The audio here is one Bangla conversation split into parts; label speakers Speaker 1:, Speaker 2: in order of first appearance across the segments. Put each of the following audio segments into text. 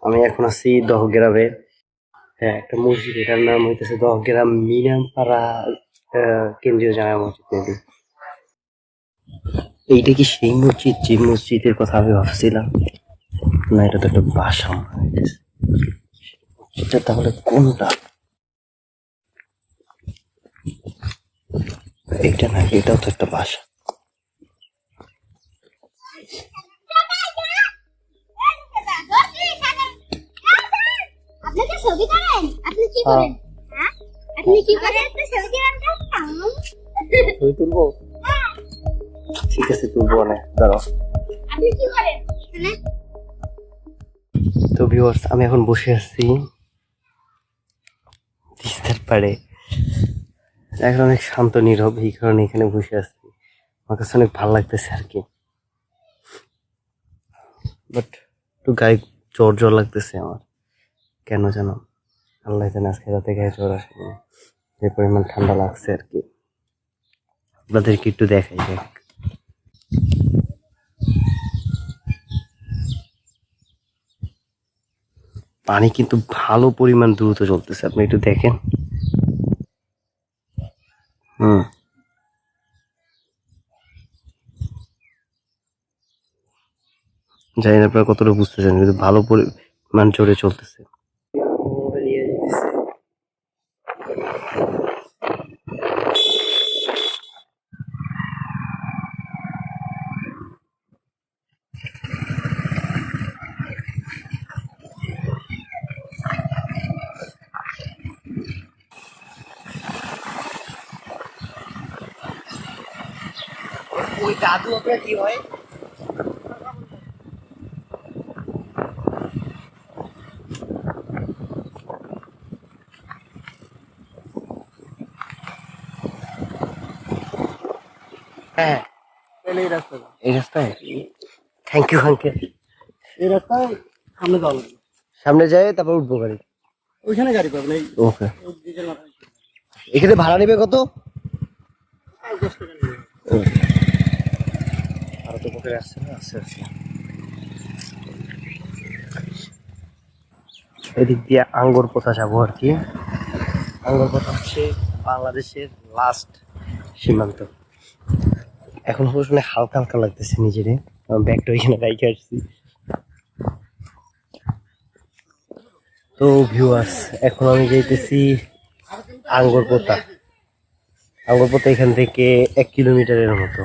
Speaker 1: আমি এখন আছি দহগ্রামে। হ্যাঁ, একটা মসজিদ, এটার নাম হইতেছে দহগ্রাম মিনামপাড়া কেন্দ্রীয় জামে মসজিদ মেবি। এইটা কি সেই মসজিদ যে মসজিদের কথা আমি ভাবছিলাম? না, এটা তো একটা বাসা মনে হইতেছে। এটা তাহলে কোনটা? এটা না, এটাও তো একটা বাসা। ছবি তুলবো? ঠিক আছে, তুলবো না, দাঁড়াও। তো ভিউয়ার্স, আমি এখন বসে আছি তিস্তার পাড়ে। এখন অনেক শান্ত নীরব, এই কারণে এখানে বসে আছি। আমার কাছে অনেক ভালো লাগতেছে আর কি, বাট একটু গায়ে জ্বর জ্বর লাগতেছে আমার, কেন জানো? আল্লাহ জানে, আজকে রাতে গায়ে জ্বর আসবে, যে পরিমাণ ঠান্ডা লাগছে আর কি। আপনাদেরকে একটু দেখাই দেখ। পানি কিন্তু ভালো পরিমাণ দ্রুত চলতেছে, আপনি একটু দেখেন। হুম, জানি না আপনারা কতটা বুঝতেছেন, কিন্তু ভালো পরিমাণ জোরে চলতেছে। ওই দাদু আপনার কি হয়? হ্যাঁ, এই রাস্তায়, এই রাস্তায়। Thank you uncle. এই রাস্তায় সামনে যাওয়া লাগবে, সামনে যায় তারপর উঠবো গাড়ি। ওইখানে গাড়ি পাবেন। এই ওকে, এখানে ভাড়া নেবে কত? 10 টাকা নেবে। আর তো পকেটে আসছে না, আসছে আসছে। এদিক দিয়ে আঙ্গুর পোতা যাবো আর কি। আঙ্গুর পোতা হচ্ছে বাংলাদেশের লাস্ট সীমান্ত। এখন শুনে হালকা হালকা লাগতেছে নিজেরে, ব্যাগটা ওইখানে রাইখে আসছি। তো ভিউয়ার্স, এখন আমি যাইতেছি আঙ্গুর পোতা। আঙ্গুর পোতা এখান থেকে 1 কিলোমিটারের মতো।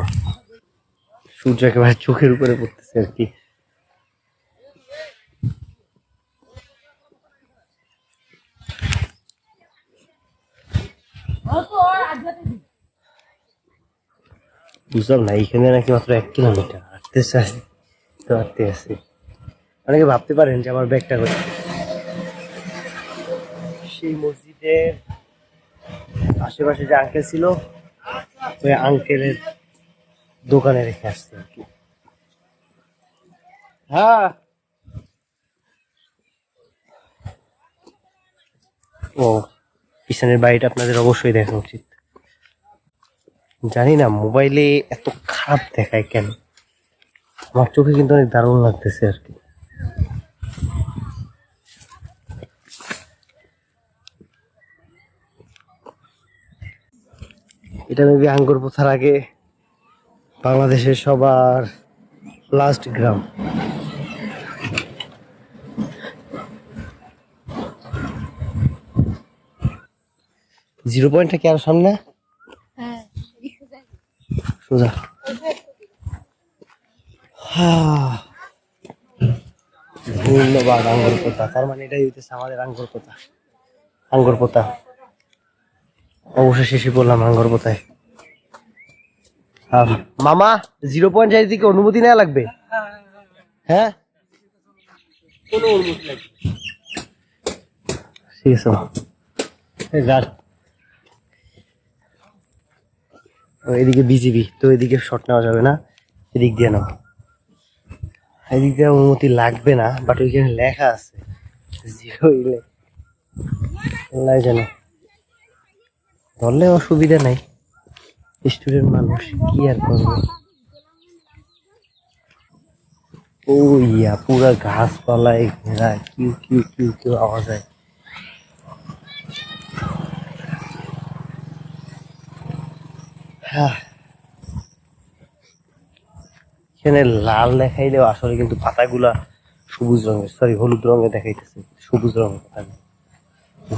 Speaker 1: সূর্য একেবারে চোখের উপরে পড়তেছে আর কি। বুঝলাম না, এখানে নাকি মাত্র 1 কিলোমিটার হাঁটতে চাই, তো হাঁটতে আসি। অনেকে ভাবতে পারেন যে আমার ব্যাগটা কোথায়। সেই মসজিদের আশেপাশে যে আঙ্কেল ছিল, ওই আঙ্কেলের দোকানে রেখে আসছে আর কি। হ্যাঁ, ও পিছনের বাড়িটা আপনাদের অবশ্যই দেখা উচিত। জানি না মোবাইলে এত খারাপ দেখায় কেন, আমার চোখে কিন্তু অনেক দারুণ লাগতেছে আর কি। এটা মেবি আঙ্গুর পোথার আগে বাংলাদেশের সবার লাস্ট গ্রাম। জিরো পয়েন্টটা কি আর সামনে? সোজা। ধন্যবাদ আঙ্গুর পোতা, তার মানে এটাই হইতেছে আমাদের আঙ্গুর পোতা। আঙ্গুর পোতা অবশেষে এসে পড়লাম আঙ্গুর পোতায়। মামা, জিরো পয়েন্ট যাই দিকে অনুমতি নেওয়া লাগবে? হ্যাঁ, কোনো অনুমতি লাগবে, ঠিক আছে। এদিকে বিজিবি, তো এদিকে শট নেওয়া যাবে না, এদিক দিয়ে নাও। এদিক দিয়ে অনুমতি লাগবে না, বাট ওইখানে লেখা আছে জিরো ইলে, আল্লাহ জানে। ধরলে অসুবিধা নাই, স্টুডেন্ট মানুষ কি আর করবে। ও ইয়া পুরা গাছপালায় ঘেরা, কিউ কিউ কিউ কিউ আওয়াজ হয়। এখানে লাল দেখাইলেও আসলে কিন্তু পাতাগুলা সবুজ রঙের, সরি হলুদ রঙের দেখাইতেছে, সবুজ রঙের পাতা।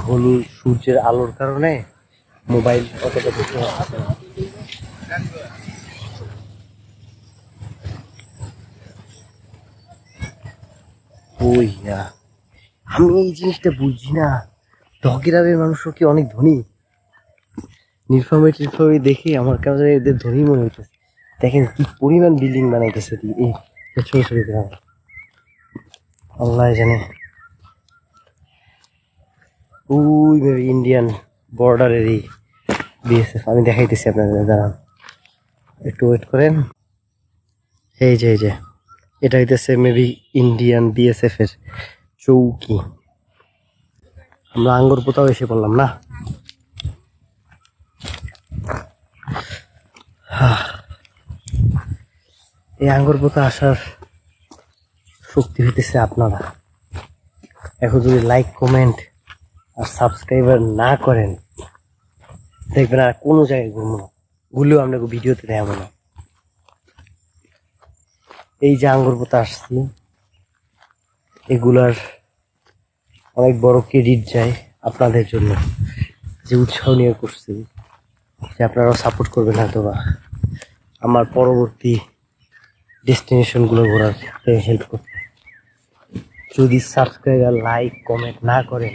Speaker 1: হলুদ সূর্যের আলোর কারণে মোবাইল অতটা দেখতে পাচ্ছে না। ওই না, আমি এই জিনিসটা বুঝি না, গ্রামের মানুষও কি অনেক ধনী? নীলফামারী টিলফামারী দেখে আমার কাছে এদের ধনী মনে হইতেছে। দেখেন কি পরিমাণ বিল্ডিং বানাইতেছে এই ছোট ছোট গ্রাম, আল্লাহ জানে। ওই ইন্ডিয়ান বর্ডারের এই বিএসএফ, আমি দেখাইতেছি আপনাদের, দাঁড়ান একটু ওয়েট করেন। এই যে এটা হইতেছে মেবি ইন্ডিয়ান বিএসএফ এর চৌকি। আমরা আঙ্গুর পোতাও এসে পড়লাম না। এই আঙ্গুর পোতা আসার শক্তি হইতেছে আপনারা। এখন যদি লাইক কমেন্ট আর সাবস্ক্রাইবার না করেন, দেখবেন আর কোনো জায়গায় ঘুরবো না, ঘুরলেও আপনাকে ভিডিওতে দেখাবো না। এই যে আঙ্গুর পোতা আসছি, এগুলার অনেক বড় ক্রেডিট যায় আপনাদের জন্য, যে উৎসাহ নিয়ে করছি, যে আপনারাও সাপোর্ট করবেন হয়তো বা আমার পরবর্তী ডেস্টিনেশনগুলো ঘোরার হেল্প করতে। যদি সাবস্ক্রাইবার লাইক কমেন্ট না করেন,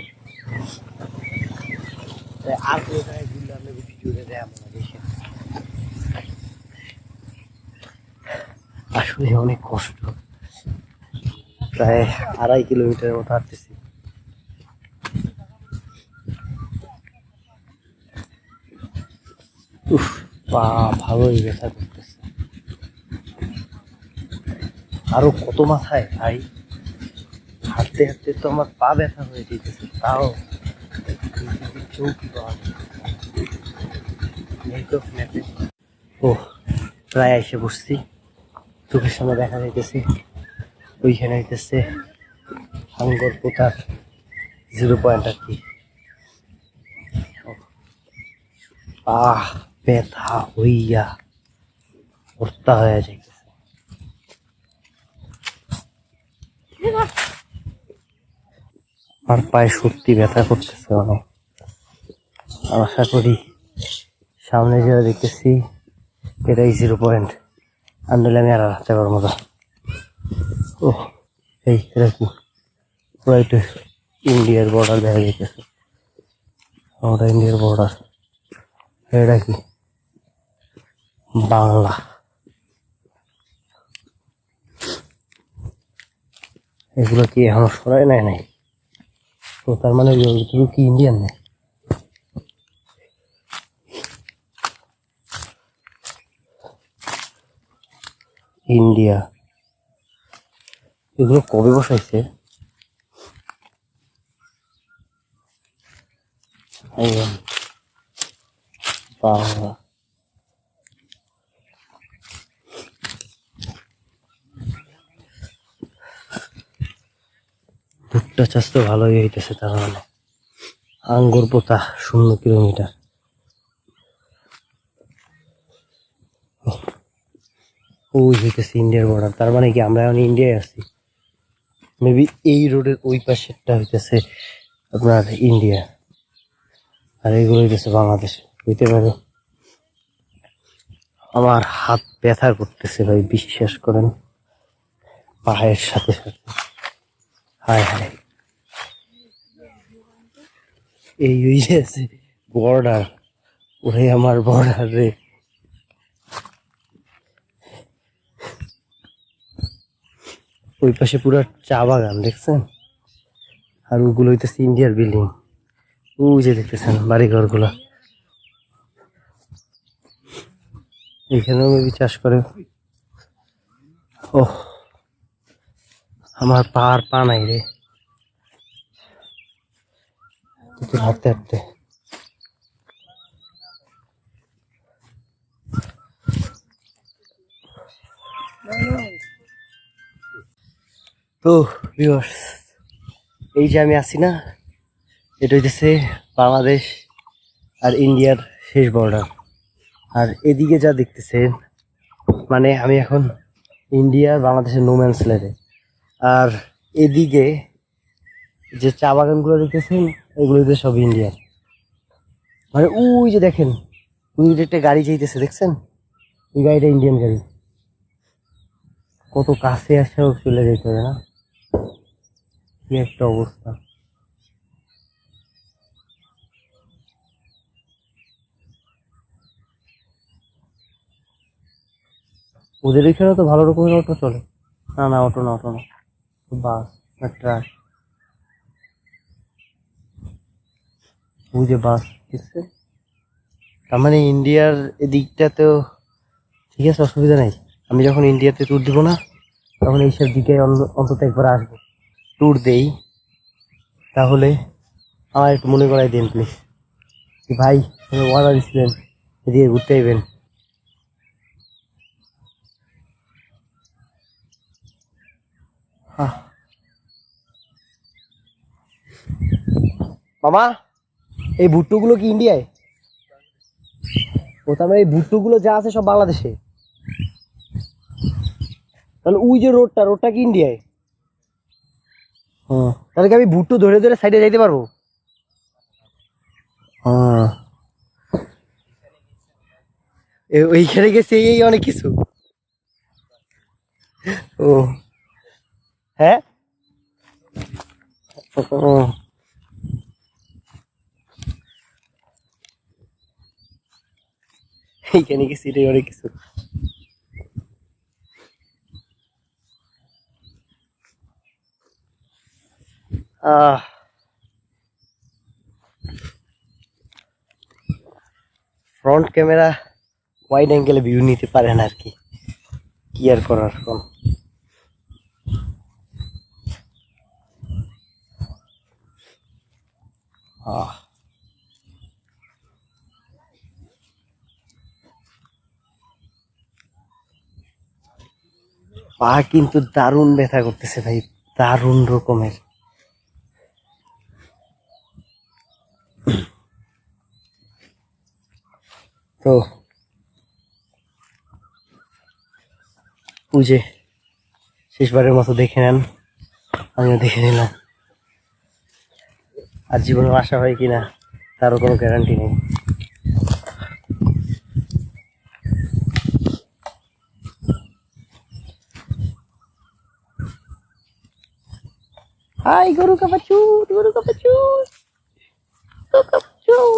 Speaker 1: আর কোনো জায়গায় ঘুরলে আপনাকে ভিডিওতে দেখাবো না। দেখেন আসলে অনেক কষ্ট, প্রায় 2.5 কিলোমিটারের মতো হাঁটতেছি। উফ, পা ভালোই ব্যথা করতেছে। আরো কত মাথায় ভাই, হাঁটতে হাঁটতে তো আমার পা ব্যথা হয়ে যেতেছে, তাও চৌকি পাওয়া যায়। ও প্রায় এসে বসছি, চোখের সামনে দেখা যাইতেছে ওইখানে হইতেছে আঙ্গুর পোতার 0 পয়েন্ট আর কি। ব্যথা হইয়া ভর্তা হয়ে যাইতেছে। আমার পায়ে সত্যি ব্যথা করতেছে অনেক। আশা করি সামনে যেটা দেখতেছি এটাই 0 পয়েন্ট, আনলে আমি আর হাঁটতে পারবো না। ও এই এটা কি, পুরো একটু ইন্ডিয়ার বর্ডার দেখা যাইতেছে, আমরা ইন্ডিয়ার বর্ডার। এটা কি বাংলা? এগুলো কি এখন সরাই নাই? তো তার মানে কি ইন্ডিয়ান নেই? ইন্ডিয়া এগুলো কবে বসাইছে? বাংলা ভুট্টা চাষ তো ভালোই হইতেছে, তার মানে আঙ্গুর পোতা 0 কিলোমিটার। ওই হইতেছে ইন্ডিয়ার বর্ডার, তার মানে কি আমরা এখন ইন্ডিয়ায় আছি। মেবি এই রোডের ওই পাশেরটা হইতেছে আপনার ইন্ডিয়া, আর এইগুলো হইতেছে বাংলাদেশ হইতে পারে। আমার হাত ব্যথা করতেছে ভাই, বিশ্বাস করেন, পায়ের সাথে সাথে। হায় হায়, এই ওই যে আছে বর্ডার, ওরে আমার বর্ডার রে। ওই পাশে পুরো চা বাগান দেখছেন, আর ওগুলো হইতেছে ইন্ডিয়ার বিল্ডিং। ওই যে দেখতেছেন বাড়িঘর গুলা, এখানেও মেবি চাষ করে। ও আমার পা নাই রে, হাঁটতে হাঁটতে। তো ভিউয়ার্স, এই যে আমি আছি না, এটা হইতেছে বাংলাদেশ আর ইন্ডিয়ার শেষ বর্ডার। আর এদিকে যা দেখতেছেন, মানে আমি এখন ইন্ডিয়ার বাংলাদেশের নোম্যান্স ল্যান্ডে। আর এদিকে যে চা বাগানগুলো দেখতেছেন, এগুলোতে সব ইন্ডিয়ার। মানে ওই যে দেখেন, ওই যে একটা গাড়ি যাইতেছে, দেখছেন? ওই গাড়িটা ইন্ডিয়ান গাড়ি। কত কাছে আসেও চলে যেতে হবে না, কি একটা অবস্থা। ওদের এখানে তো ভালো রকমের অটো চলে। না না, অটো না, অটো না, বাস না ট্রাক। ওই যে বাস, দেখছে? তার মানে ইন্ডিয়ার এদিকটাতেও ঠিক আছে, অসুবিধা নাই। আমি যখন ইন্ডিয়াতে ট্যুর দিব না, তখন এইসব দিকে অন্তত একবার আসবো, ট্যুর দেই। তাহলে আমার একটু মনে করাই দিন প্লিজ। ভাই ওয়াদা দিচ্ছিলেন এদিকে ঘুরতে আইবেন। মামা, এই ভুট্টোগুলো কি ইন্ডিয়ায়? ও, তার মানে এই ভুট্টোগুলো যা আছে সব বাংলাদেশে। তাহলে ওই যে রোডটা কি ইন্ডিয়ায়? হ্যাঁ, তাহলে কি আমি ভুট্টো ধরে ধরে সাইডে যাইতে পারবো? হ্যাঁ, ওইখানে গেছে এই অনেক কিছু। ও হ্যাঁ, ও এইখানে গেছে এটাই অনেক কিছু। ফ্রন্ট ক্যামেরা ওয়াইড অ্যাঙ্গেলে ভিউ নিতে পারে না আর কি, কি আর করার কোন। পা কিন্তু দারুণ ব্যথা করতেছে ভাই, দারুণ রকমের। তো পুজে শেষবারের মতো দেখে নেন, আমিও দেখে নিলাম। আর জীবনে আশা হয় কিনা তারও কোনো গ্যারান্টি নেই। হাই গরু কাপাচুত, গরু কাপাচুত, গরু কাপাচুত।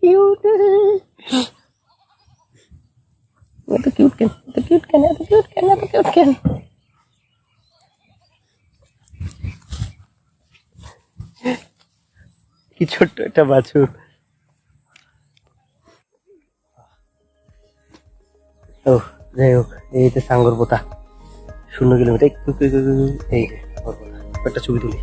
Speaker 1: কিউট, এত কিউট কেন, এত কিউট কেন, এত কিউট কেন, এত কিউট কেন? কি ছোট্ট একটা বাছুর। ও যাই হোক, এই তো সাঙ্গর পোতা 0 কিলোমিটার। এই একটা ছবি তুলি।